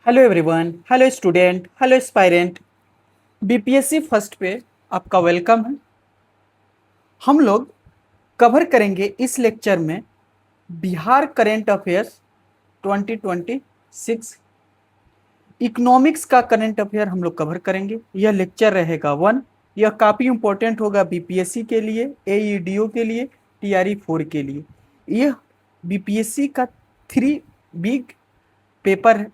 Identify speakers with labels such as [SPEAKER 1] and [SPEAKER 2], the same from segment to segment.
[SPEAKER 1] Hello everyone, hello student, hello aspirant. BPSC first पे आपका welcome है। हम लोग कवर करेंगे इस लेक्चर में बिहार करेंट अफेयर्स 2026। इकोनॉमिक्स का करंट अफेयर हम लोग कवर करेंगे। यह लेक्चर रहेगा 1। यह काफ़ी इंपॉर्टेंट होगा बीपीएससी के लिए, एईडीओ के लिए, टीआरई 4 के लिए। यह बीपीएससी का 3 बिग पेपर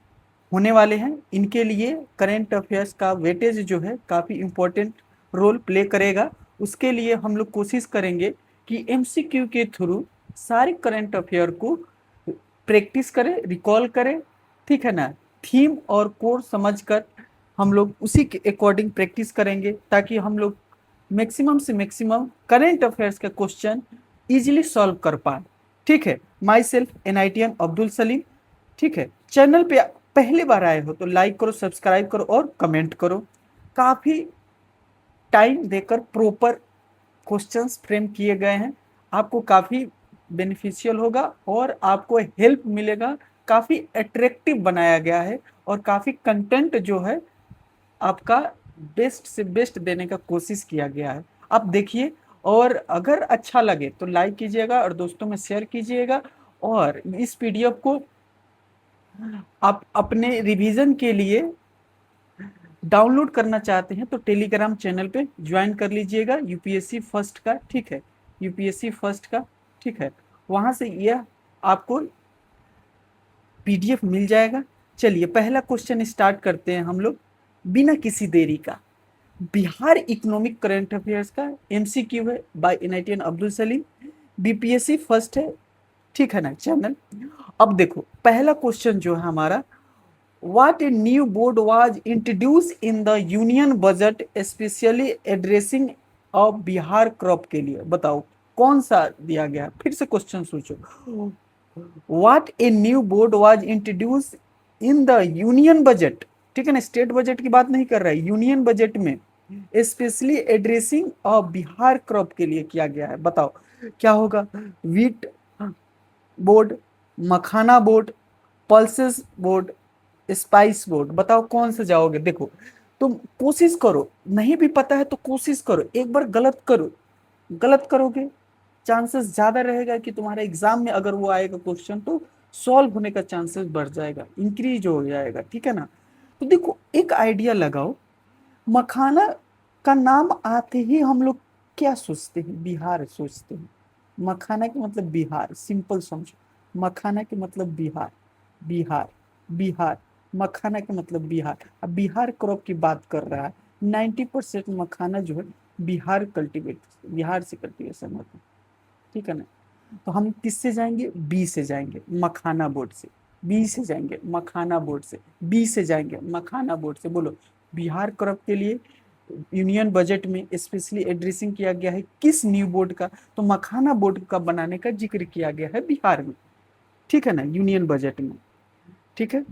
[SPEAKER 1] होने वाले हैं। इनके लिए करंट अफेयर्स का वेटेज जो है काफ़ी इम्पोर्टेंट रोल प्ले करेगा। उसके लिए हम लोग कोशिश करेंगे कि एमसीक्यू के थ्रू सारे करंट अफेयर को प्रैक्टिस करें, रिकॉल करें। ठीक है ना। थीम और कोर समझकर हम लोग उसी के अकॉर्डिंग प्रैक्टिस करेंगे ताकि हम लोग मैक्सिमम से मैक्सिमम करंट अफेयर्स का क्वेश्चन इजीली सॉल्व कर पाए। ठीक है। Myself NITN Abdul Salim. ठीक है। चैनल पे पहली बार आए हो तो लाइक करो, सब्सक्राइब करो और कमेंट करो। काफ़ी टाइम देकर प्रॉपर क्वेश्चंस फ्रेम किए गए हैं। आपको काफ़ी बेनिफिशियल होगा और आपको हेल्प मिलेगा। काफ़ी अट्रैक्टिव बनाया गया है और काफ़ी कंटेंट जो है आपका बेस्ट से बेस्ट देने का कोशिश किया गया है। आप देखिए और अगर अच्छा लगे तो लाइक कीजिएगा और दोस्तों में शेयर कीजिएगा। और इस पीडीएफ को आप अपने रिवीजन के लिए डाउनलोड करना चाहते हैं तो टेलीग्राम चैनल पे ज्वाइन कर लीजिएगा यूपीएससी फर्स्ट का। ठीक है। यूपीएससी फर्स्ट का। ठीक है। वहां से यह आपको पीडीएफ मिल जाएगा। चलिए पहला क्वेश्चन स्टार्ट करते हैं हम लोग बिना किसी देरी का। बिहार इकोनॉमिक करंट अफेयर्स का एमसीक्यू है by NITN Abdul Salim. BPSC first है। ठीक है ना चैनल। अब देखो पहला क्वेश्चन जो है हमारा, What a new board was introduced in the union budget especially addressing of Bihar crop के लिए? बताओ कौन सा दिया गया। फिर से क्वेश्चन सोचो। What a new board was introduced in the union budget? ठीक है ना, स्टेट बजट की बात नहीं कर रहा है, यूनियन बजट में specially addressing of Bihar crop के लिए किया गया है। बताओ क्या होगा। Wheat board, makhana board, pulses board, spice board. बताओ कौन सा जाओगे। देखो तुम कोशिश करो, नहीं भी पता है तो कोशिश करो, एक बार गलत करो। गलत करोगे चांसेस ज्यादा रहेगा कि तुम्हारे एग्जाम में अगर वो आएगा क्वेश्चन तो सॉल्व होने का चांसेस बढ़ जाएगा, इंक्रीज हो जाएगा। ठीक है ना। तो देखो एक आइडिया लगाओ। मखाना का नाम आते ही हम लोग क्या सोचते हैं? बिहार सोचते हैं। मखाना के मतलब बिहार, सिंपल समझो। मखाना के मतलब बिहार। बिहार, बिहार। मखाना के मतलब बिहार। अब बिहार क्रॉप की बात कर रहा है। 90% मखाना जो है बिहार से कल्टीवेशन होता है। ठीक है ना। तो हम किससे जाएंगे? बी से जाएंगे, मखाना बोर्ड से। बी से जाएंगे मखाना बोर्ड से। बी से जाएंगे मखाना बोर्ड से। बोलो बिहार क्रॉप के लिए यूनियन बजट में स्पेशली एड्रेसिंग किया गया है किस न्यू बोर्ड का? तो मखाना बोर्ड का बनाने का जिक्र किया गया है बिहार में। ठीक है ना, यूनियन बजट में। ठीक है।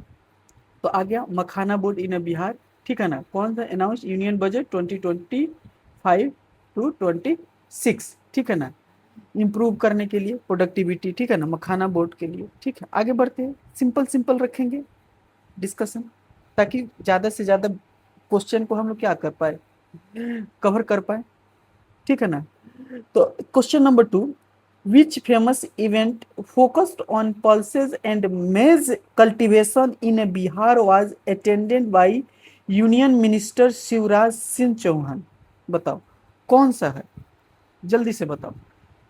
[SPEAKER 1] तो आ गया मखाना बोर्ड इन बिहार। ठीक है ना। कौन सा अनाउंस यूनियन बजट 2025 to 26। ठीक है ना। इंप्रूव करने के लिए प्रोडक्टिविटी। ठीक है ना, मखाना बोर्ड के लिए। ठीक है, आगे बढ़ते हैं। सिंपल सिंपल रखेंगे डिस्कशन ताकि ज्यादा से ज्यादा क्वेश्चन को हम लोग क्या कर पाए, कवर कर पाए। ठीक है ना। तो question number 2, which famous event focused on pulses and maize cultivation in Bihar was attended by union minister Shivraj Singh Chouhan? बताओ कौन सा है, जल्दी से बताओ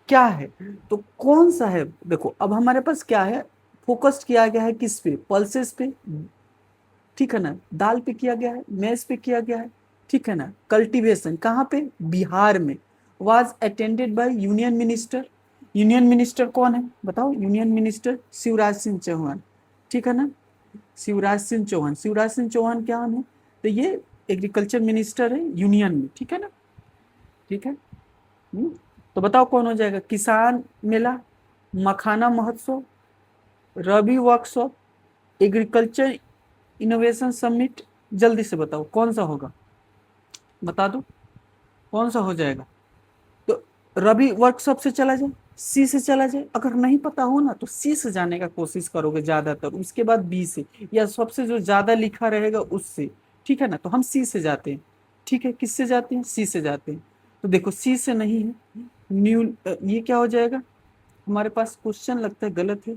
[SPEAKER 1] क्या है। तो कौन सा है? देखो अब हमारे पास क्या है, फोकस किया गया है किस पे? पल्सेस पे। ठीक है ना। दाल पे किया गया है, मेज पे किया गया है। ठीक है ना। कल्टीवेशन कहाँ पे? बिहार में। Was attended by union minister. Union minister कौन है बताओ? Union minister Shivraj Singh Chouhan. ठीक है ना। शिवराज सिंह चौहान। शिवराज सिंह चौहान क्या है? तो ये एग्रीकल्चर मिनिस्टर है यूनियन में। ठीक है ना। ठीक है। तो बताओ कौन हो जाएगा? किसान मेला, मखाना महोत्सव, रबी वर्कशॉप, एग्रीकल्चर इनोवेशन समिट। जल्दी से बताओ कौन सा होगा, बता दो कौन सा हो जाएगा। तो रबी वर्कशॉप से चला जाए। सी से चला जाए, अगर नहीं पता हो ना तो सी से जाने का कोशिश करोगे ज्यादातर, उसके बाद बी से, या सबसे जो ज्यादा लिखा रहेगा उससे। ठीक है ना, तो हम सी से जाते हैं। ठीक है, किससे जाते हैं, सी से जाते हैं। तो देखो सी से नहीं है, न्यू, ये क्या हो जाएगा हमारे पास, क्वेश्चन लगता है गलत है,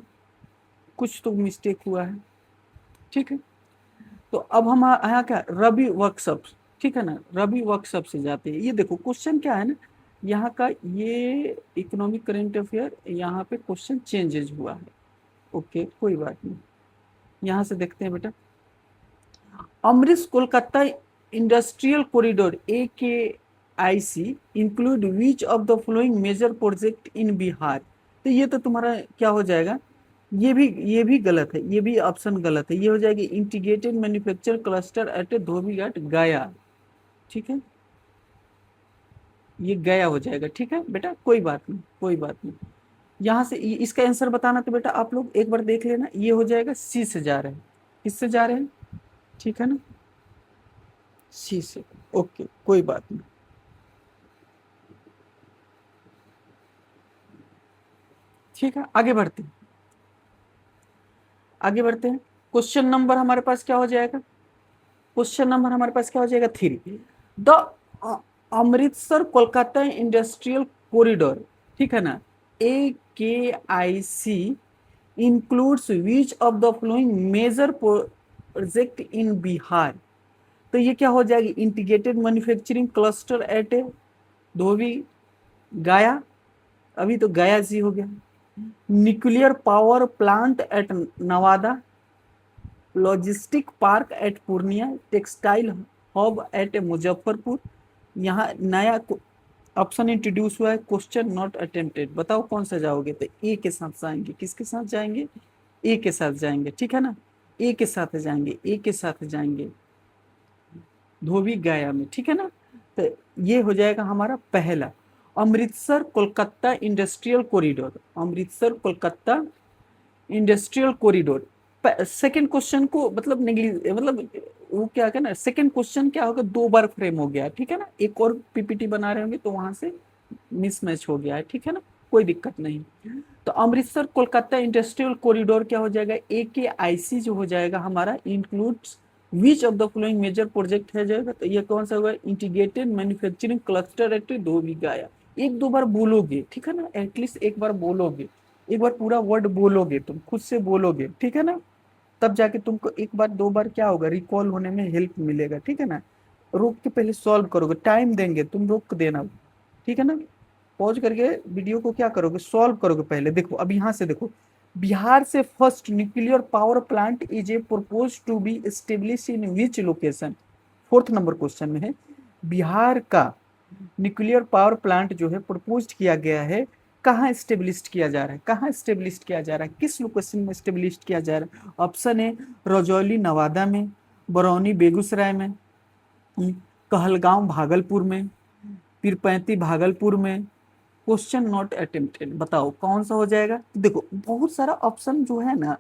[SPEAKER 1] कुछ तो मिस्टेक हुआ है। ठीक है, तो अब हम यहाँ क्या, रवि वर्कशॉप, ठीक है ना, रवि वर्कशॉप से जाते हैं। ये देखो क्वेश्चन क्या है ना, यहाँ का ये इकोनॉमिक करेंट अफेयर, यहाँ पे क्वेश्चन चेंजेज हुआ है। ओके, कोई बात नहीं, यहाँ से देखते हैं बेटा। Amritsar Kolkata industrial corridor AKIC include which of the following major project in Bihar. तो ये तो तुम्हारा क्या हो जाएगा, ये भी गलत है, ये भी ऑप्शन गलत है, ये हो जाएगी integrated manufacture cluster eight Dhobi Ghat गया। ठीक है, ये गया हो जाएगा। ठीक है बेटा, कोई बात नहीं, कोई बात नहीं। यहाँ से इसका आंसर बताना, तो बेटा आप लोग एक बार देख लेना, ये हो जाएगा सी से जा रहे हैं। किससे जा रहे हैं, ठीक है ना, सी से। ओके, कोई बात नहीं। ठीक है, आगे बढ़ते हैं, आगे बढ़ते हैं। क्वेश्चन नंबर हमारे पास क्या हो जाएगा, क्वेश्चन नंबर हमारे पास क्या हो जाएगा 3। The Amritsar Kolkata industrial corridor, ठीक है ना, AKIC includes which of the following major project in Bihar. तो ये क्या हो जाएगी, integrated manufacturing cluster at Dhobi Gaya, अभी तो गया जी हो गया। Nuclear power plant at Nawada, logistic park at Purnia, textile hub at Muzaffarpur. यहाँ नया ऑप्शन इंट्रोड्यूस हुआ है, क्वेश्चन नॉट अटेम्प्टेड। बताओ कौन सा जाओगे, तो ए के साथ जाएंगे, किसके साथ जाएंगे, ए के साथ जाएंगे। ठीक है ना, ए के साथ जाएंगे, ए के साथ जाएंगे धोबी गया में। ठीक है ना, तो ये हो जाएगा हमारा पहला, Amritsar Kolkata industrial corridor, Amritsar Kolkata industrial corridor. Second question को मतलब मतलब वो क्या है ना, सेकंड क्वेश्चन क्या होगा, 2 बार फ्रेम हो गया। ठीक है ना, एक और पीपीटी बना रहे होंगे तो वहां से मिसमैच हो गया है। ठीक है ना, कोई दिक्कत नहीं। तो अमृतसर कोलकाता इंडस्ट्रियल कॉरिडोर क्या हो जाएगा, AKIC जो हो जाएगा हमारा, includes which of the following major project है जाएगा, तो ये कौन सा होगा, integrated manufacturing cluster at Dhobi Gaya. 1-2 बार बोलोगे, ठीक है ना, एटलीस्ट एक बार बोलोगे, एक बार पूरा वर्ड बोलोगे, तुम खुद से बोलोगे, ठीक है ना, तब जाके तुमको 1 बार 2 बार क्या होगा, रिकॉल होने में हेल्प मिलेगा। ठीक है ना, रोक के पहले सॉल्व करोगे, टाइम देंगे, तुम रोक देना। ठीक है ना, पॉज करके वीडियो को क्या करोगे, सॉल्व करोगे पहले। देखो अब यहाँ से देखो, बिहार से first nuclear power plant is a propose to be establish in which location. 4th number question में है, बिहार का न्यूक्लियर पावर प्लांट जो है प्रपोज किया गया है, कहाँ स्टेब्लिश किया जा रहा है, कहाँ स्टेब्लिश किया जा रहा है, किस लोकेशन में स्टेब्लिश किया जा रहा है। ऑप्शन है रजौली नवादा में, बरौनी बेगूसराय में, कहलगांव भागलपुर में, पीरपैंती भागलपुर में। क्वेश्चन नॉट अटेम्प्टेड, बताओ कौन सा हो जाएगा। तो देखो बहुत सारा ऑप्शन जो है ना,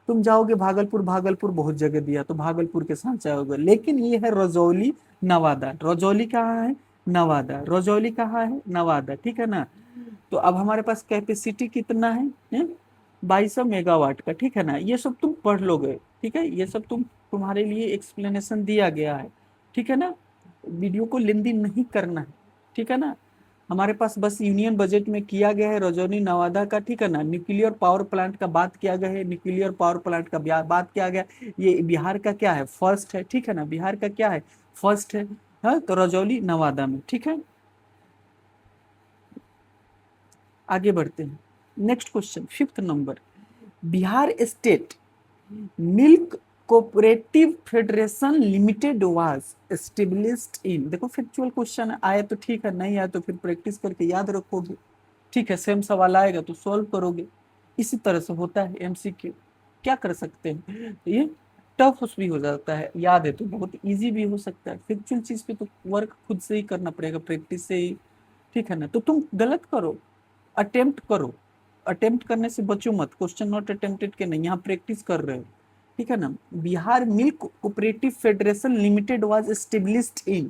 [SPEAKER 1] तुम जाओगे भागलपुर, भागलपुर बहुत जगह दिया तो भागलपुर के साथ जाओगे, लेकिन ये है रजौली नवादा। रजौली कहाँ है, नवादा। रजौली कहाँ है, नवादा। ठीक है ना, तो अब हमारे पास कैपेसिटी कितना है, 2200 मेगावाट का। ठीक है ना, ये सब तुम पढ़ लोगे। ठीक है, ये सब तुम्हारे लिए एक्सप्लेनेशन दिया गया है। ठीक है ना, वीडियो को लेंदी नहीं करना है। ठीक है ना, हमारे पास बस यूनियन बजट में किया गया है रजौनी नवादा का। ठीक है ना, न्यूक्लियर पावर प्लांट का बात किया गया है, न्यूक्लियर पावर प्लांट का बात किया गया। ये बिहार का क्या है, फर्स्ट है। ठीक है ना, बिहार का क्या है, फर्स्ट है। हाँ, तो रजौली नवादा में। ठीक है, आगे बढ़ते हैं। Next question 5th number, Bihar state milk cooperative federation limited was established in. देखो फैक्चुअल क्वेश्चन आया तो ठीक है, नहीं आया तो फिर प्रैक्टिस करके याद रखोगे। ठीक है, सेम सवाल आएगा तो सॉल्व करोगे। इसी तरह से होता है MCQ, क्या कर सकते हैं, ये टफ भी हो जाता है, याद है तो बहुत इजी भी हो सकता है। फैक्चुअल चीज पे तो वर्क खुद से ही करना पड़ेगा, प्रैक्टिस से ही। ठीक है ना, तो तुम गलत करो, अटेम्प्ट करो, अटेम्प्ट करने से बचो मत। क्वेश्चन नॉट अटेम्प्टेड के नहीं, यहाँ प्रैक्टिस कर रहे हो। ठीक है ना, Bihar milk cooperative federation limited was established in,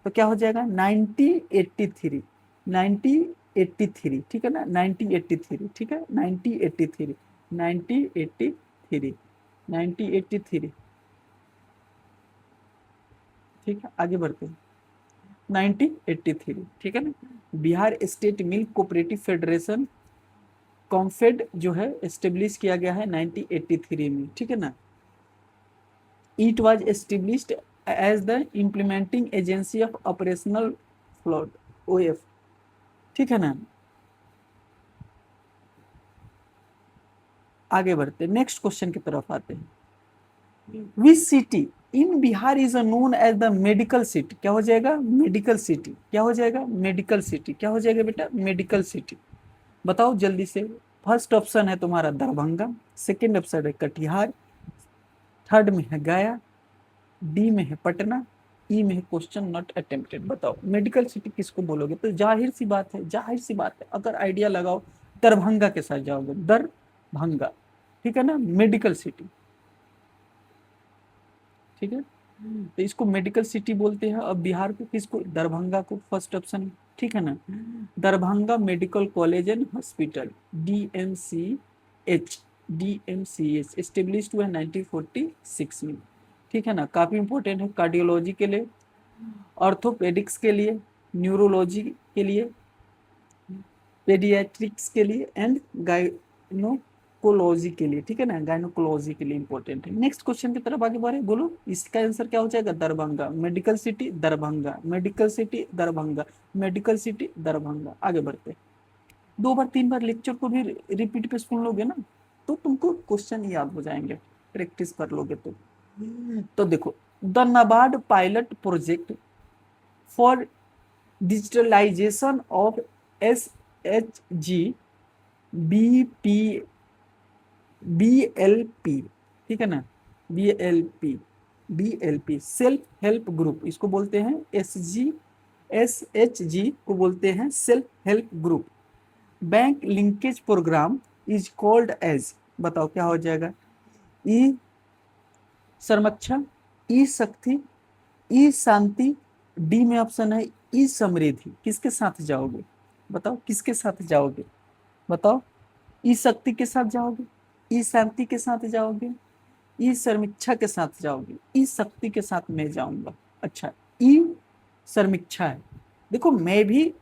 [SPEAKER 1] तो क्या हो जाएगा 1983, 1983, ठीक है ना, 1983, ठीक है, 1983, 1983, 1983, ठीक है, आगे बढ़ते हैं। 1983, ठीक है ना। Bihar state milk cooperative federation COMFED जो है एस्टेब्लिश किया गया है 1983 में, ठीक है ना। It was established as the implementing agency of operational flood, OF, ठीक है ना। आगे बढ़ते नेक्स्ट क्वेश्चन की तरफ आते हैं। Which city in Bihar is known as the medical city, क्या हो जाएगा, मेडिकल सिटी, क्या हो जाएगा, मेडिकल सिटी, क्या हो जाएगा बेटा, मेडिकल सिटी। बताओ जल्दी से। फर्स्ट ऑप्शन है तुम्हारा दरभंगा, सेकंड ऑप्शन है कटिहार, थर्ड में है गया, डी में है पटना, ई में है क्वेश्चन नॉट अटेम्प्टेड। बताओ मेडिकल सिटी किसको बोलोगे, तो जाहिर सी बात है, जाहिर सी बात है, अगर आइडिया लगाओ दरभंगा के साथ जाओगे, दरभंगा, ठीक है ना, मेडिकल सिटी, ठीक है। तो इसको मेडिकल सिटी बोलते हैं। अब बिहार को किसको, दरभंगा को, फर्स्ट ऑप्शन, ठीक है ना। Darbhanga medical college and hospital, DMCH, DMCH established हुआ 1946 में, ठीक है ना। काफी इंपॉर्टेंट है कार्डियोलॉजी के लिए, ऑर्थोपेडिक्स के लिए, न्यूरोलॉजी के लिए, पेडियाट्रिक्स के लिए एंड गायनोकोलॉजी के लिए, ठीक है ना, गायनोकोलॉजी के लिए इंपॉर्टेंट है। नेक्स्ट क्वेश्चन की तरफ आगे बढ़े, बोलो इसका आंसर क्या हो जाएगा, Darbhanga medical city, Darbhanga medical city, Darbhanga medical city, Darbhanga. आगे बढ़ते हैं। 2 बार 3 बार लेक्चर को भी रिपीट पे सुन लोगे ना, तो तुमको क्वेश्चन याद हो जाएंगे, प्रैक्टिस कर लोगे तो देखो, the NABARD pilot project for digitalization of SHG BP BLP, ठीक है ना, BLP सेल्फ हेल्प ग्रुप, इसको बोलते हैं SHG को बोलते हैं self help group. Bank linkage program is called as, बताओ क्या हो जाएगा, ई सरमक्षा, ई शक्ति, ई शांति, डी में ऑप्शन है ई समृद्धि। किसके साथ जाओगे, बताओ किसके साथ जाओगे, बताओ, ई शक्ति के साथ जाओगे, ई शांति के साथ जाओगे, ई समीक्षा के साथ जाओगे, ई शक्ति के साथ मैं जाऊंगा। अच्छा, ई समीक्षा है। देखो मैं भी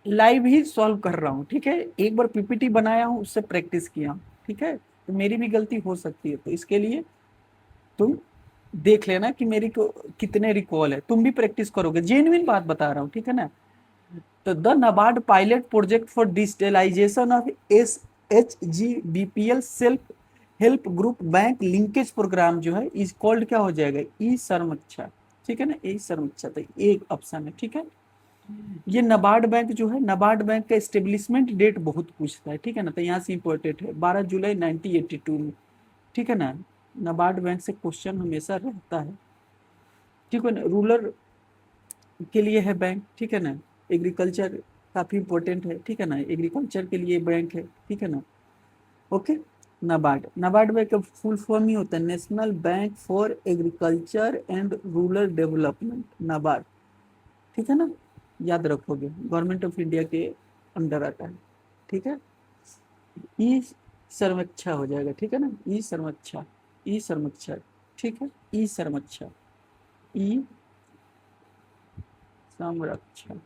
[SPEAKER 1] लाइव ही सॉल्व कर रहा हूँ, ठीक है, एक बार PPT बनाया हूँ, उससे प्रैक्टिस किया हूँ, ठीक है, तो मेरी भी गलती हो सकती है, तो इसके लिए तुम देख लेना कि मेरी को कितने रिकॉल है, तुम भी प्रैक्टिस करोगे, जेन्युइन बात बता रहा हूँ, ठीक है ना। तो the NABARD pilot project for digitalization of SHG BPL self help group bank linkage program जो है इज कॉल्ड, क्या हो जाएगा, ई समीक्षा, ठीक है ना, ई समीक्षा, तो एक ऑप्शन है, ठीक है। ये नाबार्ड बैंक जो है, नाबार्ड बैंक का एस्टेब्लिशमेंट डेट बहुत पूछता है, ठीक है ना, तो यहाँ से इंपॉर्टेंट है 12 जुलाई 1982 में, ठीक है ना। नाबार्ड बैंक से क्वेश्चन हमेशा रहता है, ठीक है ना। रूरल के लिए है बैंक, ठीक है ना। एग्रीकल्चर काफी इंपॉर्टेंट है, ठीक है ना, एग्रीकल्चर के लिए बैंक है, ठीक है ना। ओके, नाबार्ड, नाबार्ड बैंक का फुल फॉर्म ही होता है national bank for agriculture and rural development, NABARD, ठीक है ना, याद रखोगे, गवर्नमेंट ऑफ इंडिया के अंडर आता है, ठीक है। ई सर्वेक्षा हो जाएगा, ठीक है ना, ई सर्वेक्षा, ई सर्वेक्षा, ठीक है, ई सर्वेक्षा, ई संरक्षण,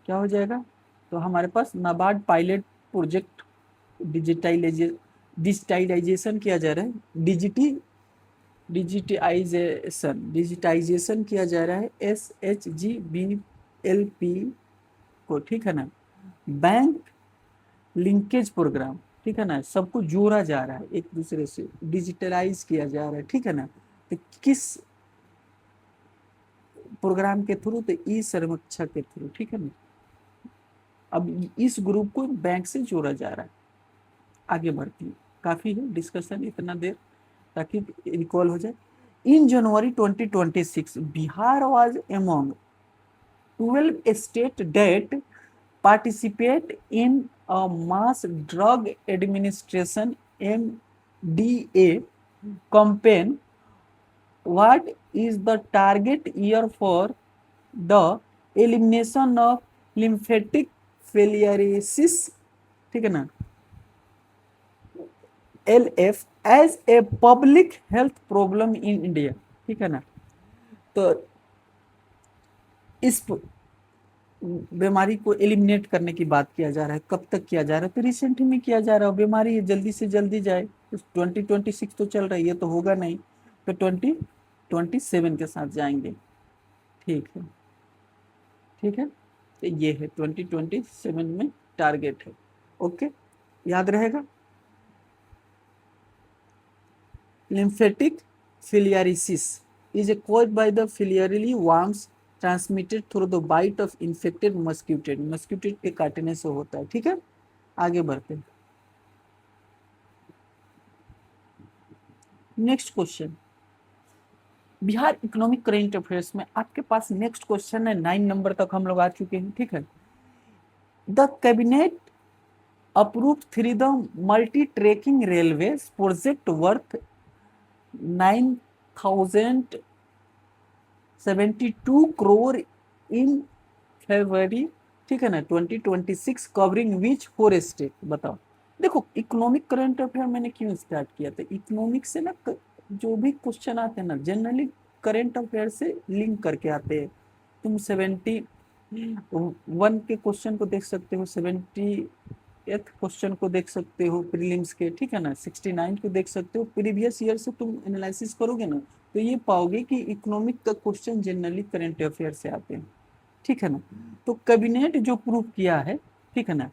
[SPEAKER 1] क्या हो जाएगा, तो हमारे पास नाबार्ड पायलट प्रोजेक्ट डिजिटाइजेशन किया जा रहा है, डिजिटाइजेशन किया जा रहा है SHG BLP को, ठीक है ना। बैंक लिंकेज प्रोग्राम, ठीक है ना, सबको जोड़ा जा रहा है एक दूसरे से, डिजिटलाइज किया जा रहा है, ठीक है ना। तो किस प्रोग्राम के थ्रू, तो ई समीक्षा के थ्रू, ठीक है ना। अब इस ग्रुप को बैंक से जोड़ा जा रहा है। आगे बढ़ती है, काफी है डिस्कशन इतना देर, ताकि रिकॉल हो जाए। In January 2026 Bihar was among 12 state that participate in a mass drug administration MDA campaign. What is the target year for the elimination of lymphatic filariasis, ठीक है ना, LF as a public health problem in India, ठीक है ना। तो इस बीमारी को एलिमिनेट करने की बात किया जा रहा है, कब तक किया जा रहा है, तो रिसेंटली में किया जा रहा है। बीमारी जल्दी से जल्दी जाए, 2026 तो चल रही है, तो होगा नहीं, तो 2027 के साथ जाएंगे। ठीक है, ठीक है, तो ये है 2027 में टारगेट है। ओके, याद रहेगा। Lymphatic filariasis is caused by the filarially worms transmitted through the bite of infected mosquito, मस्क्यूटेड के काटने से होता है। ठीक है, आगे बढ़ते हैं। Next question, Bihar economic current affairs में आपके पास नेक्स्ट क्वेश्चन है, 9 नंबर तक हम लोग आ चुके हैं। ठीक है, the cabinet approve three the multi tracking railway project worth 9,072 crore in February, ठीक है ना, 2026 कवरिंग विच 4 स्टेट, बताओ। देखो, इकोनॉमिक करंट अफेयर मैंने क्यों स्टार्ट किया था, इकोनॉमिक से ना जो भी क्वेश्चन आते हैं ना, जनरली करंट अफेयर से लिंक करके आते हैं। तुम 71 के क्वेश्चन को देख सकते हो, 70th क्वेश्चन को देख सकते हो प्रीलिम्स के, ठीक है ना, 69 को देख सकते हो। प्रीवियस ईयर से तुम एनालिसिस करोगे ना, तो ये पाओगे कि इकोनॉमिक का क्वेश्चन जनरली करंट अफेयर से आते हैं। ठीक है ना, तो कैबिनेट जो प्रूव किया है, ठीक है ना,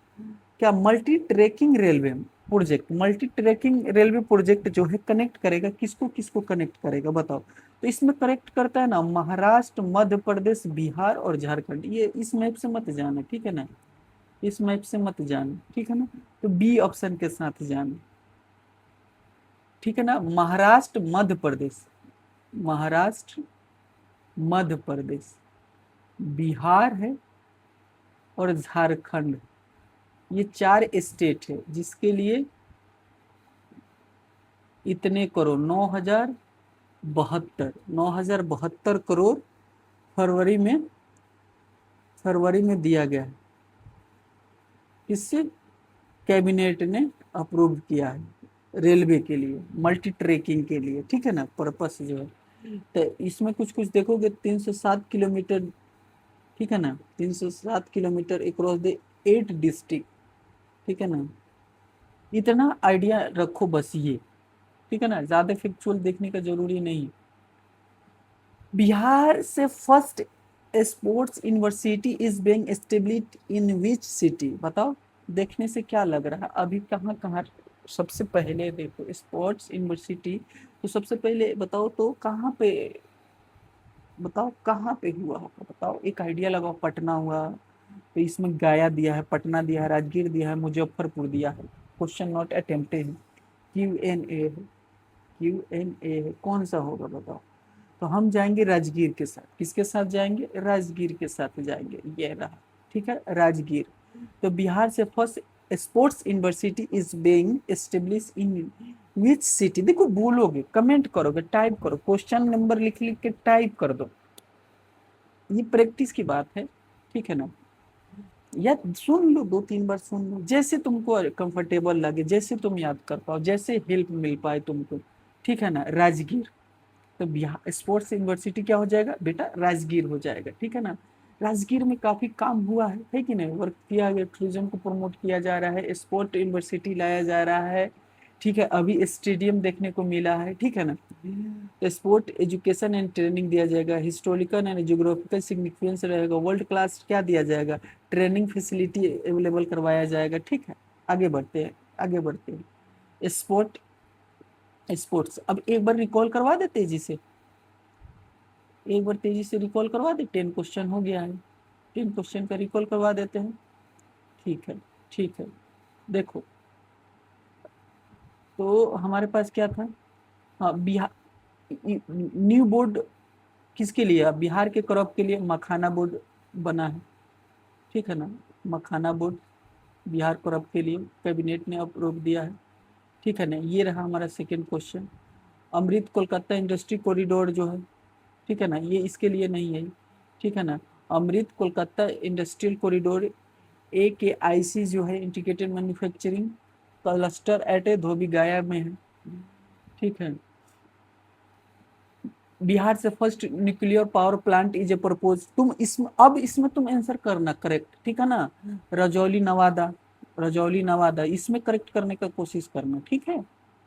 [SPEAKER 1] क्या multi tracking railway project, multi tracking railway project जो है कनेक्ट करेगा, किसको किसको कनेक्ट करेगा, बताओ। तो इसमें कनेक्ट करता है ना महाराष्ट्र, मध्य प्रदेश, बिहार और झारखंड। ये इस मैप से मत जाना, ठीक है ना, इस मैप से मत जाना, ठीक है ना, तो बी ऑप्शन के साथ जाना। ठीक है ना, महाराष्ट्र मध्य प्रदेश, महाराष्ट्र मध्य प्रदेश, बिहार है और झारखंड, ये 4 स्टेट है जिसके लिए इतने करोड़ 9,072 करोड़ फरवरी में, फरवरी में दिया गया है। इससे कैबिनेट ने अप्रूव किया है रेलवे के लिए, मल्टी ट्रैकिंग के लिए, ठीक है ना, पर्पस जो है। तो इसमें कुछ कुछ देखोगे, 307 किलोमीटर, ठीक है ना, 307 किलोमीटर अक्रॉस द 8 डिस्ट्रिक्ट, ठीक है ना, इतना आइडिया रखो बस ये, ठीक है ना, ज्यादा फैक्चुअल देखने का जरूरी नहीं। बिहार से first sports university is being established in which city, बताओ। देखने से क्या लग रहा है, अभी कहाँ कहाँ सबसे पहले देखो स्पोर्ट्स यूनिवर्सिटी, तो सबसे पहले बताओ तो कहाँ पे, बताओ कहाँ पे हुआ होगा, बताओ, एक आइडिया लगाओ। पटना हुआ, तो इसमें गया दिया है, पटना दिया है, राजगीर दिया है, मुजफ्फरपुर दिया है। क्वेश्चन नॉट अटेम्प्टेड है, Q&A है, Q&A है, कौन सा होगा बताओ। तो हम जाएंगे राजगीर के साथ, किसके साथ जाएंगे, राजगीर के साथ जाएंगे, ये रहा, ठीक है, राजगीर। तो बिहार से first sports university is being establish in which city, देखो बोलोगे, कमेंट करोगे, टाइप करो, क्वेश्चन नंबर लिख लिख के टाइप कर दो, ये प्रैक्टिस की बात है, ठीक है ना। या सुन लो, 2-3 बार सुन लो, जैसे तुमको कंफर्टेबल लगे, जैसे तुम याद कर पाओ, जैसे हेल्प मिल पाए तुमको, ठीक है ना। राजगीर, तो बिहार स्पोर्ट्स यूनिवर्सिटी क्या हो जाएगा बेटा, राजगीर हो जाएगा, ठीक है ना। राजगीर में काफी काम हुआ है कि नहीं, वर्क किया गया, टूरिज्म को प्रमोट किया जा रहा है, स्पोर्ट यूनिवर्सिटी लाया जा रहा है, ठीक है, अभी स्टेडियम देखने को मिला है, ठीक है ना। स्पोर्ट एजुकेशन एंड ट्रेनिंग दिया जाएगा, हिस्टोरिकल एंड ज्योग्राफिकल सिग्निफिकेंस रहेगा, वर्ल्ड क्लास क्या दिया जाएगा, ट्रेनिंग फैसिलिटी अवेलेबल करवाया जाएगा, ठीक है। आगे बढ़ते हैं, आगे बढ़ते हैं। स्पोर्ट स्पोर्ट्स, अब एक बार रिकॉल करवा दे तेजी से, एक बार तेजी से रिकॉल करवा दे, 10 क्वेश्चन हो गया है, 10 क्वेश्चन का रिकॉल करवा देते हैं। ठीक है, ठीक है, देखो, तो हमारे पास क्या था, हाँ, बिहार न्यू बोर्ड किसके लिए, बिहार के क्रॉप के लिए मखाना बोर्ड बना है, ठीक है ना, मखाना बोर्ड बिहार क्रॉप के लिए कैबिनेट ने अप्रूव दिया है, ठीक है ना। ये रहा हमारा सेकेंड क्वेश्चन। अमृत कोलकाता इंडस्ट्री कॉरिडोर जो है, ठीक है ना, ये इसके लिए नहीं है, ठीक है ना। अमृत कोलकाता इंडस्ट्रियल कॉरिडोर, AKIC जो है integrated manufacturing cluster at Dhobi गया में है, ठीक है। बिहार से first nuclear power plant is a propose, तुम इसमें अब इसमें तुम आंसर करना करेक्ट, ठीक है ना। रजौली नवादा, रजौली नवादा, इसमें करेक्ट करने का कोशिश करना, ठीक है,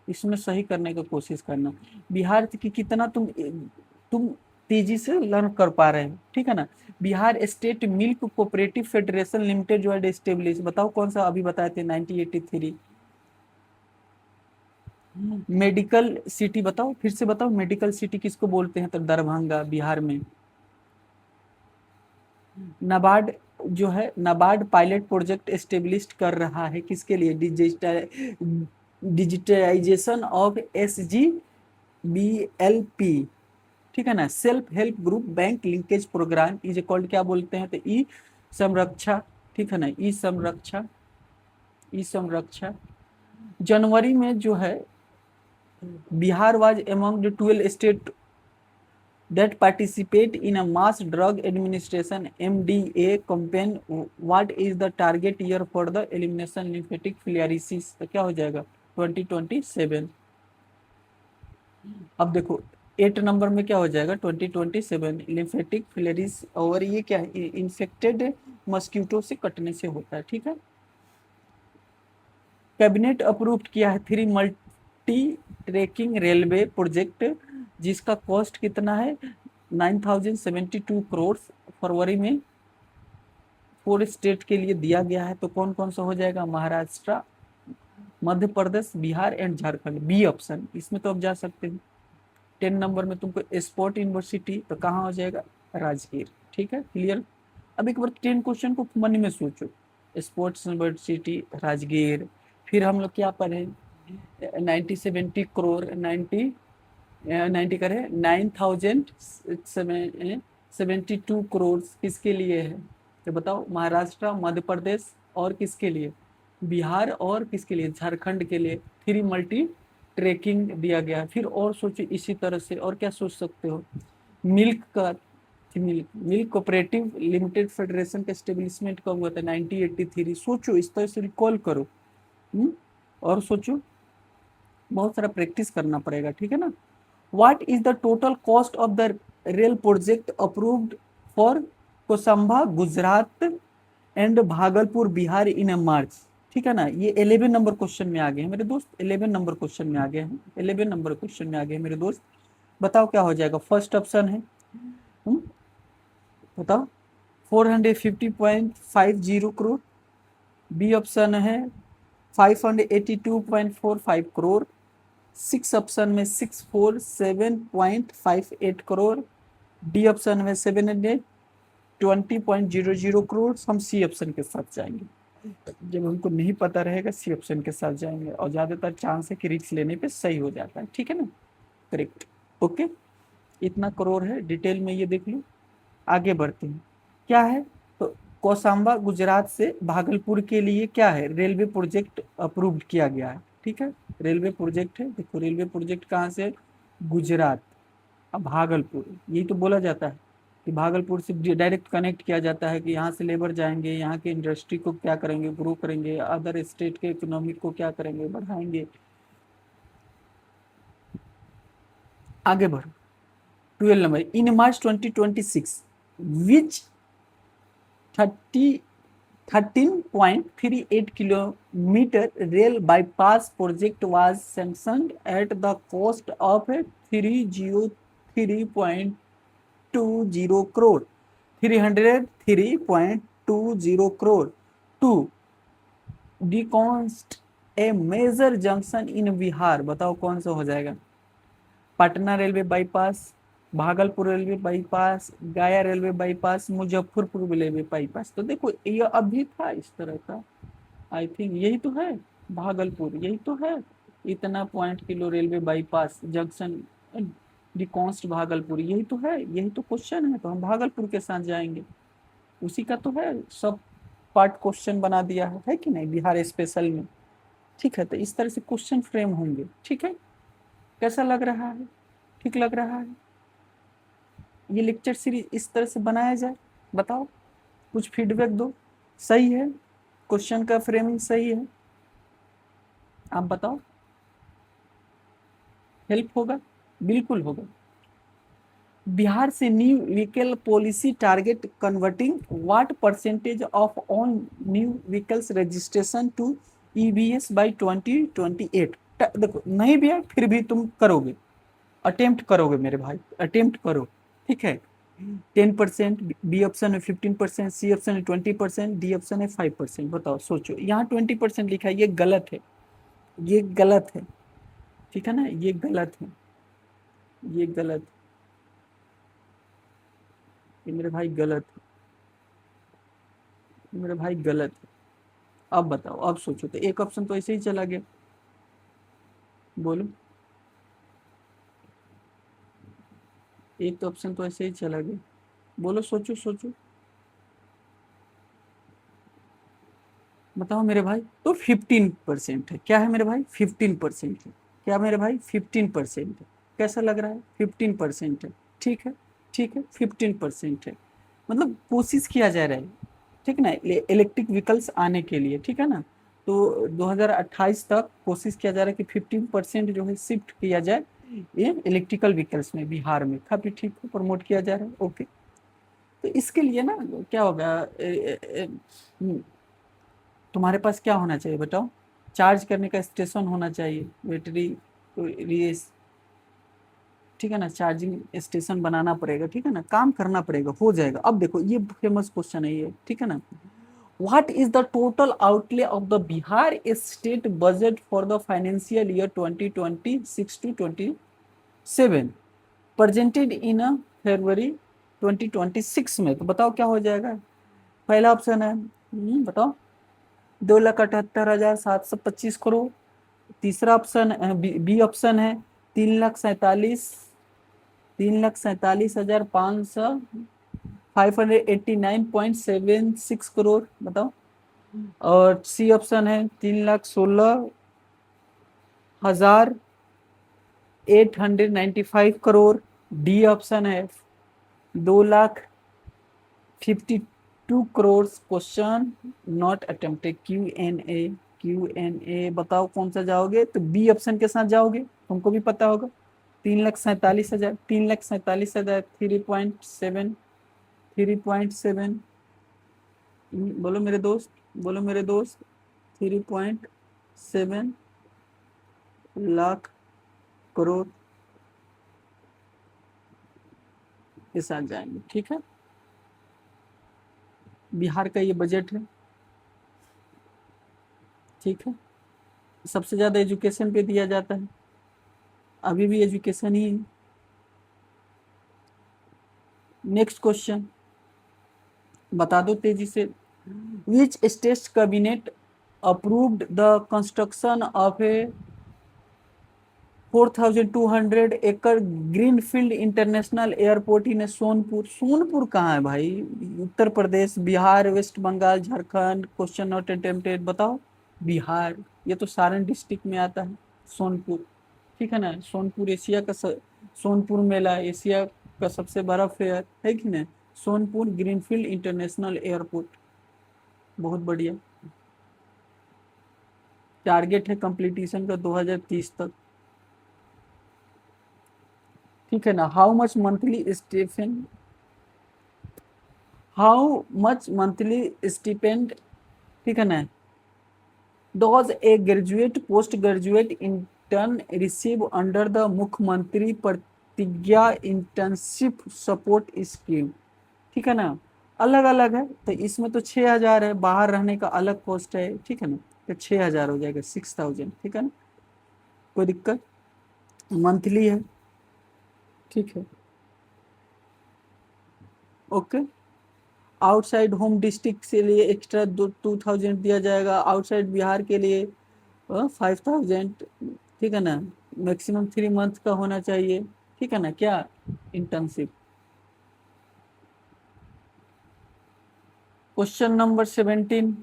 [SPEAKER 1] इसमें सही करने का कोशिश करना। बिहार की कितना तुम तेजी से लर्न कर पा रहे हो, ठीक है ना। Bihar state milk cooperative federation limited जो है एस्टेब्लिश, बताओ कौन सा, अभी बताए थे 1983। मेडिकल सिटी बताओ, फिर से बताओ, मेडिकल सिटी किसको बोलते हैं, तो दरभंगा बिहार में। नाबार्ड जो है, नाबार्ड पायलट प्रोजेक्ट एस्टेब्लिश कर रहा है किसके लिए, डिजिटलाइजेशन ऑफ SGBLP, ठीक है ना। Self help group bank linkage program is called, क्या बोलते हैं, तो ई संरक्षा, ठीक है ना, ई संरक्षा, ई संरक्षा। जनवरी में जो है Bihar was among the 12 states that participate in a mass drug administration MDA campaign. What is the target year for the elimination lymphatic filariasis, तो क्या हो जाएगा 2027। अब देखो 8 नंबर में क्या हो जाएगा 2027 लिम्फेटिक फिलेरिस, और ये क्या है, इन्फेक्टेड मस्क्यूटो से कटने से होता है, ठीक है। कैबिनेट अप्रूव किया है 3 मल्टी ट्रैकिंग रेलवे प्रोजेक्ट, जिसका कॉस्ट कितना है 9072 करोड़, फरवरी में 4 स्टेट के लिए दिया गया है। तो कौन कौन सा हो जाएगा, Maharashtra, Madhya Pradesh, Bihar and Jharkhand, B option, इसमें तो अब जा सकते हैं। 10 नंबर में तुमको स्पोर्ट यूनिवर्सिटी, तो कहाँ हो जाएगा, राजगीर, ठीक है, क्लियर। अब एक बार 10 क्वेश्चन को मन में सोचो, स्पोर्ट्स यूनिवर्सिटी राजगीर, फिर हम लोग क्या पढ़े 9070 करोड़, 90 करे 9072 करोड़ किसके लिए है, तो बताओ, महाराष्ट्र, मध्य प्रदेश और किसके लिए, बिहार और किसके लिए, झारखंड के लिए। 3 मल्टी ट्रैकिंग दिया गया है। फिर और सोचो इसी तरह से, और क्या सोच सकते हो, मिल्क का, मिल्क कोऑपरेटिव लिमिटेड फेडरेशन का एस्टेब्लिशमेंट कब हुआ था 1983, सोचो इस तरह से रिकॉल करो। और सोचो, बहुत सारा प्रैक्टिस करना पड़ेगा, ठीक है ना। What is the total cost of the rail project approved for Kosamba Gujarat and Bhagalpur Bihar in a March, ठीक है ना। ये 11 नंबर क्वेश्चन में आ गए हैं मेरे दोस्त, 11 नंबर क्वेश्चन में आ गए हैं, 11 नंबर क्वेश्चन में आ गए मेरे दोस्त। बताओ क्या हो जाएगा, फर्स्ट ऑप्शन है, बताओ 450.50 करोड़, बी ऑप्शन है 582.45 करोड़, 6 ऑप्शन में 647.58 करोड़, डी ऑप्शन में 720.00 करोड़। हम सी ऑप्शन के साथ जाएंगे, जब हमको नहीं पता रहेगा सी ऑप्शन के साथ जाएंगे, और ज्यादातर चांस है कि रिस्क लेने पे सही हो जाता है, ठीक है ना, करेक्ट, ओके। इतना करोड़ है, डिटेल में ये देख लो। आगे बढ़ते हैं, क्या है, तो कोसांबा गुजरात से भागलपुर के लिए क्या है, रेलवे प्रोजेक्ट अप्रूव्ड किया गया है, ठीक है, रेलवे प्रोजेक्ट है। देखो रेलवे प्रोजेक्ट कहाँ से, गुजरात, अब भागलपुर, यही तो बोला जाता है कि भागलपुर से डायरेक्ट कनेक्ट किया जाता है, कि यहाँ से लेबर जाएंगे, यहाँ के इंडस्ट्री को क्या करेंगे, ग्रो करेंगे, अदर स्टेट के इकोनॉमिक को क्या करेंगे, बढ़ाएंगे। आगे बढ़ो, 12 number, in March 2026 which 13.38 kilometer rail bypass project was sanctioned at the cost of 303.20 crore, 303.20 crore to deconst a major junction in Bihar. बताओ कौन सा हो जाएगा, Patna railway bypass, Bhagalpur railway bypass, Gaya railway bypass, Muzaffarpur railway bypass. तो देखो ये अभी था इस तरह का, आई थिंक यही तो है, भागलपुर यही तो है, इतना point kilo railway bypass junction डिकॉन्स्ट भागलपुर, यही तो है, यही तो क्वेश्चन है, तो हम भागलपुर के साथ जाएंगे, उसी का तो है, सब पार्ट क्वेश्चन बना दिया है कि नहीं, बिहार स्पेशल में, ठीक है। तो इस तरह से क्वेश्चन फ्रेम होंगे, ठीक है। कैसा लग रहा है, ठीक लग रहा है, ये लेक्चर सीरीज इस तरह से बनाया जाए, बताओ, कुछ फीडबैक दो। सही है, क्वेश्चन का फ्रेमिंग सही है, आप बताओ। हेल्प होगा, बिल्कुल होगा। बिहार से new vehicle policy target converting what percentage of all new vehicles registration to EVs by 2028। देखो नहीं भी है फिर भी तुम करोगे, अटेम्प्ट करोगे मेरे भाई, अटेम्प्ट करो, ठीक है। 10%, बी ऑप्शन है 15%, सी ऑप्शन है 20%, डी ऑप्शन है 5%। बताओ, सोचो, यहाँ 20% लिखा है, ये गलत है, ये गलत है, ठीक है ना, ये गलत है, ये गलत, ये मेरे भाई गलत है, ये मेरे भाई गलत है। अब बताओ, अब सोचो, तो एक ऑप्शन तो ऐसे ही चला गया, बोलो, एक तो ऑप्शन तो ऐसे ही चला गया, बोलो, सोचो सोचो, बताओ मेरे भाई। तो 15% है, क्या है मेरे भाई, 15% है, क्या मेरे भाई, 15% है। कैसा लग रहा है, 15% है, ठीक है, ठीक है, 15% है, मतलब कोशिश किया जा रहा है, ठीक है ना, इलेक्ट्रिक व्हीकल्स आने के लिए, ठीक है ना। तो 2028 तक कोशिश किया जा रहा है कि 15% जो है शिफ्ट किया जाए ये इलेक्ट्रिकल व्हीकल्स में, बिहार में काफी ठीक है, प्रमोट किया जा रहा है, ओके। तो इसके लिए ना क्या होगा, तुम्हारे पास क्या होना चाहिए बताओ, चार्ज करने का स्टेशन होना चाहिए, बैटरी, ये, ठीक है ना, चार्जिंग स्टेशन बनाना पड़ेगा, ठीक है ना, काम करना पड़ेगा, हो जाएगा। अब देखो ये फेमस क्वेश्चन है ये, ठीक है ना। What is the total outlay of the Bihar state budget for the financial year 2026 to 27 presented in February 2026 में? तो बताओ क्या हो जाएगा। पहला ऑप्शन है, बताओ, 2,78,725 करोड़। तीसरा ऑप्शन बी ऑप्शन है 3,47, 3,47,500, 589.76 करोड़, बताओ। और सी ऑप्शन है 3,16,895 करोड़। डी ऑप्शन है 2,52 crore. Question not attempted, Q&A, Q&A, बताओ कौन सा जाओगे, तो बी ऑप्शन के साथ जाओगे, तुमको भी पता होगा, 3,47,000, 3,47,000, 3.7, 3.7, बोलो मेरे दोस्त, बोलो मेरे दोस्त, 3.7 लाख करोड़ के साथ जाएंगे, ठीक है। बिहार का ये बजट है, ठीक है। सबसे ज्यादा एजुकेशन पे दिया जाता है, अभी भी एजुकेशन ही है। नेक्स्ट क्वेश्चन, बता दो तेजी से। Which state cabinet approved the construction of a 4,200 acre greenfield international airport in Sonpur? Sonpur कहाँ है भाई, Uttar Pradesh, Bihar, west Bengal, Jharkhand? Question not attempted, बताओ। बिहार, ये तो सारण डिस्ट्रिक्ट में आता है, सोनपुर, ठीक है ना। सोनपुर एशिया का सोनपुर मेला एशिया का सबसे बड़ा फेयर है कि नहीं। सोनपुर ग्रीनफील्ड इंटरनेशनल एयरपोर्ट, बहुत बढ़िया। टारगेट है कंप्लीटेशन का 2030 तक, ठीक है ना। हाउ मच मंथली स्टिपेंड, ठीक है ना, does a graduate post graduate intern receive under the Mukhyamantri Pratigya internship support scheme, ठीक है ना। अलग अलग है, तो इसमें तो 6,000 है, बाहर रहने का अलग कॉस्ट है, ठीक है ना, तो 6,000 हो जाएगा, 6,000, ठीक है ना, कोई दिक्कत। मंथली है, ठीक है, ओके। आउटसाइड होम डिस्ट्रिक्ट के लिए एक्स्ट्रा 2,000 दिया जाएगा, आउटसाइड बिहार के लिए 5,000, ठीक है ना। मैक्सिमम 3 मंथ का होना चाहिए, ठीक है ना, क्या, इंटर्नशिप। क्वेश्चन नंबर 17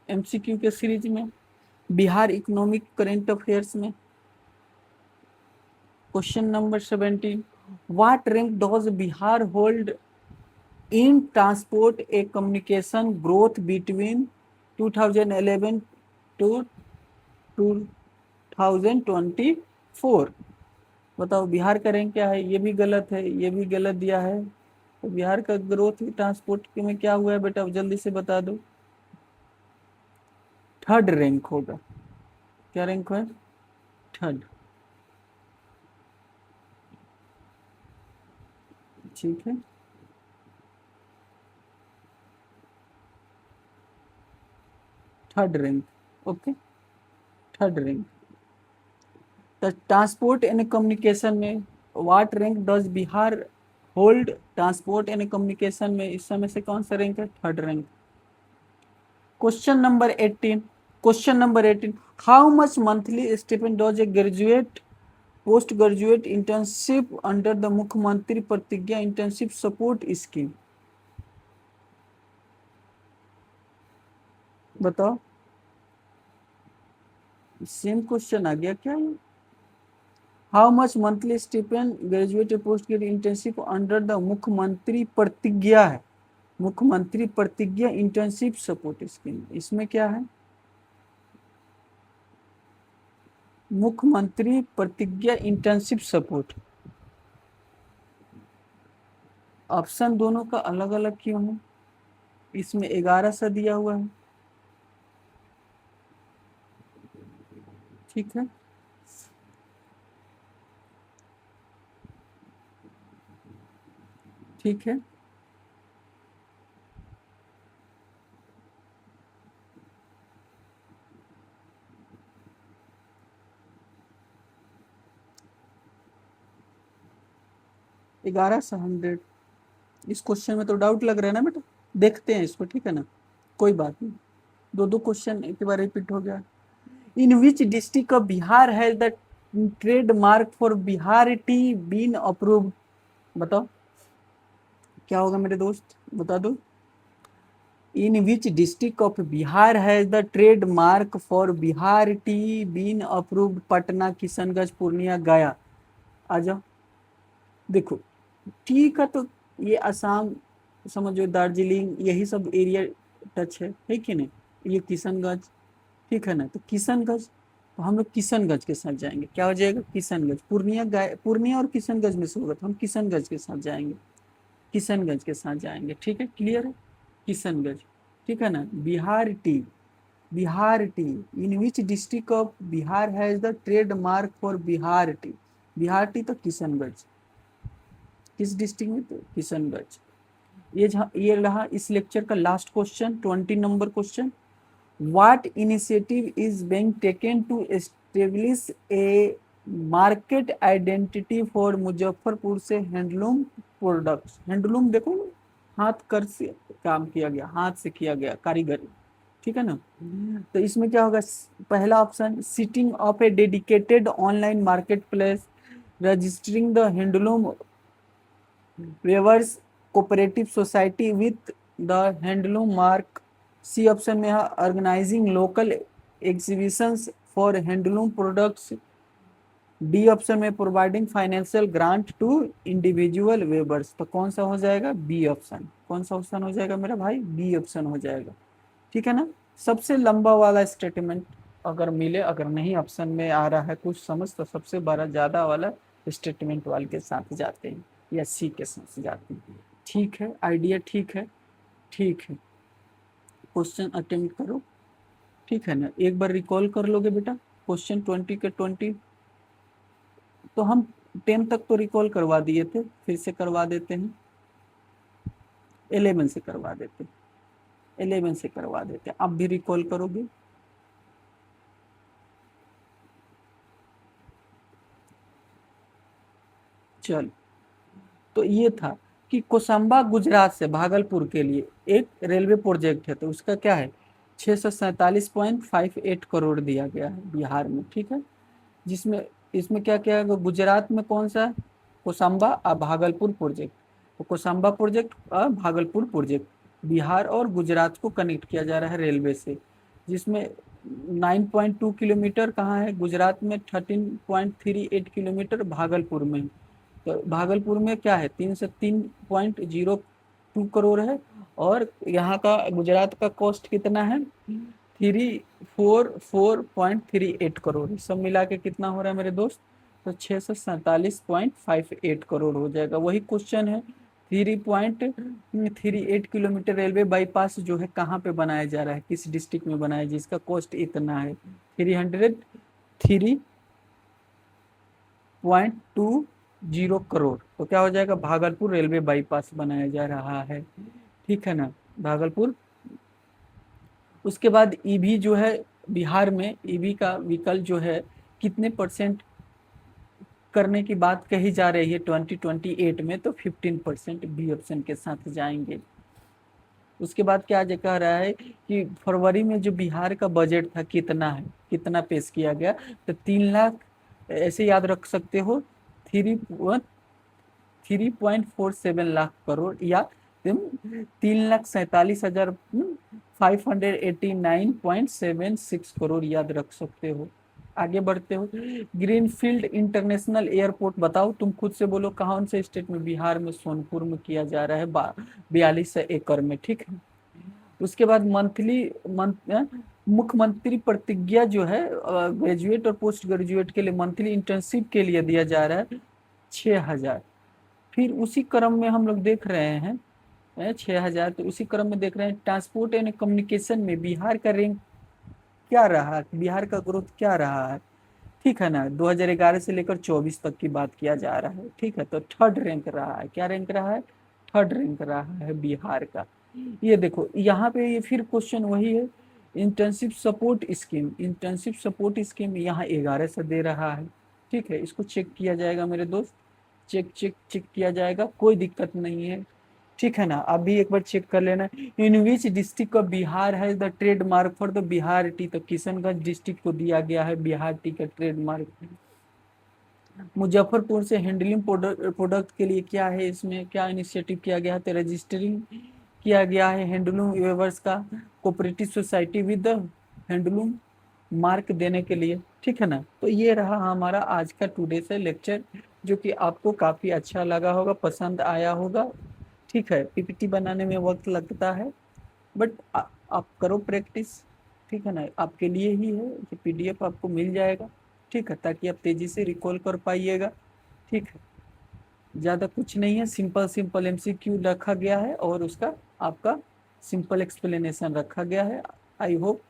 [SPEAKER 1] MCQ के सीरीज में, बिहार इकोनॉमिक करेंट अफेयर्स में, question number 17, what rank does Bihar hold in transport a communication growth between 2011 to 2024। बताओ बिहार का रैंक क्या है? ये भी गलत है, ये भी गलत दिया है। तो बिहार का ग्रोथ ट्रांसपोर्ट में क्या हुआ है बेटा, जल्दी से बता दो। थर्ड रैंक होगा। क्या रैंक है? थर्ड। ठीक है, third rank. Okay, third rank. Transport and communication में what rank does Bihar hold? Transport and communication में इस समय से कौन सा रैंक है? Third rank. Question number 18। Question number 18, how much monthly stipend does a graduate post graduate internship under the Mukhyamantri Pratigya internship support scheme? बताओ, same question आ गया क्या? How much monthly stipend graduate post graduate internship under the Mukhyamantri प्रतिज्ञा है, मुख्यमंत्री Pratigya internship support scheme. इसमें क्या है? मुख्यमंत्री प्रतिज्ञा इंटर्नशिप सपोर्ट। ऑप्शन दोनों का अलग अलग क्यों है? इसमें 1100 दिया हुआ है। ठीक है, ठीक है। ग्यारह सौ 100। इस क्वेश्चन में तो डाउट लग रहा है ना बेटा, देखते हैं इसको, ठीक है ना, कोई बात नहीं। दो दो क्वेश्चन एक बार रिपीट हो गया। In which district of Bihar has the trademark for Bihar tea been approved? बताओ क्या होगा मेरे दोस्त, बता दो। In which district of Bihar has the trademark for Bihar tea been approved? Patna, Kishanganj, Purnia, Gaya. आ जाओ, देखो टी का तो ये असम, समझो दार्जिलिंग, यही सब एरिया टच है कि नहीं? ये किशनगंज, ठीक है ना, तो किशनगंज, तो हम लोग किशनगंज के साथ जाएंगे। क्या हो जाएगा? किशनगंज। पूर्णिया पूर्णिया और किशनगंज में से होगा, तो हम किशनगंज के साथ जाएंगे, किशनगंज के साथ जाएंगे। ठीक है, क्लियर है? किशनगंज, ठीक है ना। Bihar T, Bihar T, in which district of Bihar has the trademark for Bihar T? Bihar T तो किशनगंज, किस डिस्ट्रिक्ट में? तो किशनगंज। ये रहा इस लेक्चर का last question, 20 number question. What initiative is being taken to establish a market identity for Muzaffarpur से हैंडलूम प्रोडक्ट्स? हैंडलूम देखो, हाथ कर से काम किया गया, हाथ से किया गया कारीगरी, ठीक है ना। तो इसमें क्या होगा? पहला option, sitting of a dedicated online market place, registering the handloom weavers cooperative society with the handloom mark. C option में है organizing local exhibitions for handloom products. D option में providing financial grant to individual weavers. तो कौन सा हो जाएगा? B option. कौन सा ऑप्शन हो जाएगा मेरा भाई? बी ऑप्शन हो जाएगा, ठीक है ना। सबसे लंबा वाला स्टेटमेंट अगर मिले, अगर नहीं ऑप्शन में आ रहा है कुछ समझ, तो सबसे बड़ा ज्यादा वाला स्टेटमेंट वाले के साथ जाते हैं या सी के साथ जाते हैं। ठीक है, आइडिया ठीक है, ठीक है। क्वेश्चन अटेम्प्ट करो, ठीक है ना। एक बार रिकॉल कर लोगे बेटा क्वेश्चन 20 के 20। तो हम 10 तक तो रिकॉल करवा दिए थे, फिर से करवा देते हैं। 11 से करवा देते, 11 से करवा देते हैं। आप भी रिकॉल करोगे? चल, तो ये था कि कोसंबा गुजरात से भागलपुर के लिए एक रेलवे प्रोजेक्ट है, तो उसका क्या है? 647.58 करोड़ दिया गया है बिहार में, ठीक है। जिसमें इसमें क्या क्या है? गुजरात में कौन सा है? कोसंबा और भागलपुर प्रोजेक्ट। तो कोसंबा प्रोजेक्ट और भागलपुर प्रोजेक्ट, बिहार और गुजरात को कनेक्ट किया जा रहा है रेलवे से, जिसमें 9.2 किलोमीटर कहाँ है? गुजरात में। 13.38 किलोमीटर भागलपुर में। तो भागलपुर में क्या है? 3 से 3.0 करोड़ है। और यहाँ का गुजरात का कॉस्ट कितना है, 344.38 करोड़। सब मिला के कितना हो रहा है मेरे दोस्त, तो 647.58 करोड़ हो जाएगा। वही क्वेश्चन है, 3.38 किलोमीटर रेलवे बाईपास जो है कहाँ पे बनाया जा रहा है, किस डिस्ट्रिक्ट में बनाया, जिसका कॉस्ट इतना है 303.20 करोड़। तो क्या हो जाएगा, भागलपुर रेलवे बाईपास बनाया जा रहा है, ठीक है ना, भागलपुर। उसके बाद ईवी जो है, बिहार में ईवी का विकल्प जो है कितने परसेंट करने की बात कही जा रही है 2028 में, तो 15% बी ऑप्शन के साथ जाएंगे। उसके बाद क्या कह रहा है कि फरवरी में जो बिहार का बजट था कितना है, कितना पेश किया गया, तो 3 लाख, ऐसे याद रख सकते हो, 3.47 लाख करोड़, या 3,47,हजार 589.76 करोड़ याद रख सकते हो। आगे बढ़ते हो, ग्रीनफील्ड इंटरनेशनल एयरपोर्ट बताओ, तुम खुद से बोलो कौन से स्टेट में, बिहार में सोनपुर में किया जा रहा है, 42 एकड़ में, ठीक है। उसके बाद मंथली मुख्यमंत्री प्रतिज्ञा जो है ग्रेजुएट और पोस्ट ग्रेजुएट के लिए मंथली इंटर्नशिप के लिए दिया जा रहा है 6,000। फिर उसी क्रम में हम लोग देख रहे हैं 6,000, तो उसी क्रम में देख रहे हैं ट्रांसपोर्ट एंड कम्युनिकेशन में बिहार का रैंक क्या रहा है, बिहार का ग्रोथ क्या रहा है, ठीक है ना, 2011 से लेकर 24 तक की बात किया जा रहा है, ठीक है। तो थर्ड रैंक रहा है, क्या रैंक रहा है, थर्ड रैंक रहा है बिहार का। ये देखो यहाँ पे ये फिर क्वेश्चन वही है, इंटर्नशिप सपोर्ट स्कीम यहाँ 11 से दे रहा है, ठीक है। इसको चेक किया जाएगा मेरे दोस्त, चेक चेक चेक किया जाएगा, कोई दिक्कत नहीं है, ठीक है ना। अभी एक बार चेक कर लेना, इन विच डिस्ट्रिक्ट ऑफ बिहार है the trademark for the Bihar T, तो किशनगंज डिस्ट्रिक्ट को दिया गया है बिहार टी का ट्रेडमार्क। मुजफ्फरपुर से हैंडलूम प्रोडक्ट के लिए क्या है, इसमें क्या इनिशिएटिव किया गया है, तो रजिस्टरिंग किया गया है हैंडलूम वेवर्स का cooperative society with handloom mark देने के लिए, ठीक है ना। तो ये रहा हमारा आज का टुडे से लेक्चर, जो कि आपको काफ़ी अच्छा लगा होगा, पसंद आया होगा, ठीक है। पीपीटी बनाने में वक्त लगता है, बट आप करो प्रैक्टिस, ठीक है ना, आपके लिए ही है कि पीडीएफ आपको मिल जाएगा, ठीक है, ताकि आप तेजी से रिकॉल कर पाइएगा, ठीक है। ज़्यादा कुछ नहीं है, सिंपल सिंपल एमसीक्यू रखा गया है और उसका आपका सिंपल एक्सप्लेनेशन रखा गया है। आई होप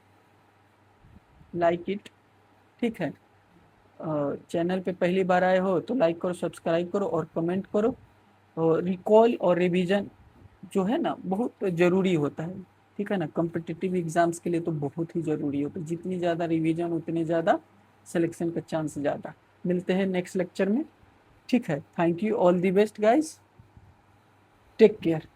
[SPEAKER 1] लाइक इट, ठीक है। चैनल पे पहली बार आए हो तो लाइक करो, सब्सक्राइब करो और कमेंट करो। और रिकॉल और रिवीजन जो है ना बहुत ज़रूरी होता है, ठीक है ना, कॉम्पिटिटिव एग्जाम्स के लिए तो बहुत ही ज़रूरी होता है, जितनी ज़्यादा रिवीजन उतने ज़्यादा सिलेक्शन का चांस ज़्यादा। मिलते हैं नेक्स्ट लेक्चर में, ठीक है। Thank you, all the best guys, take care.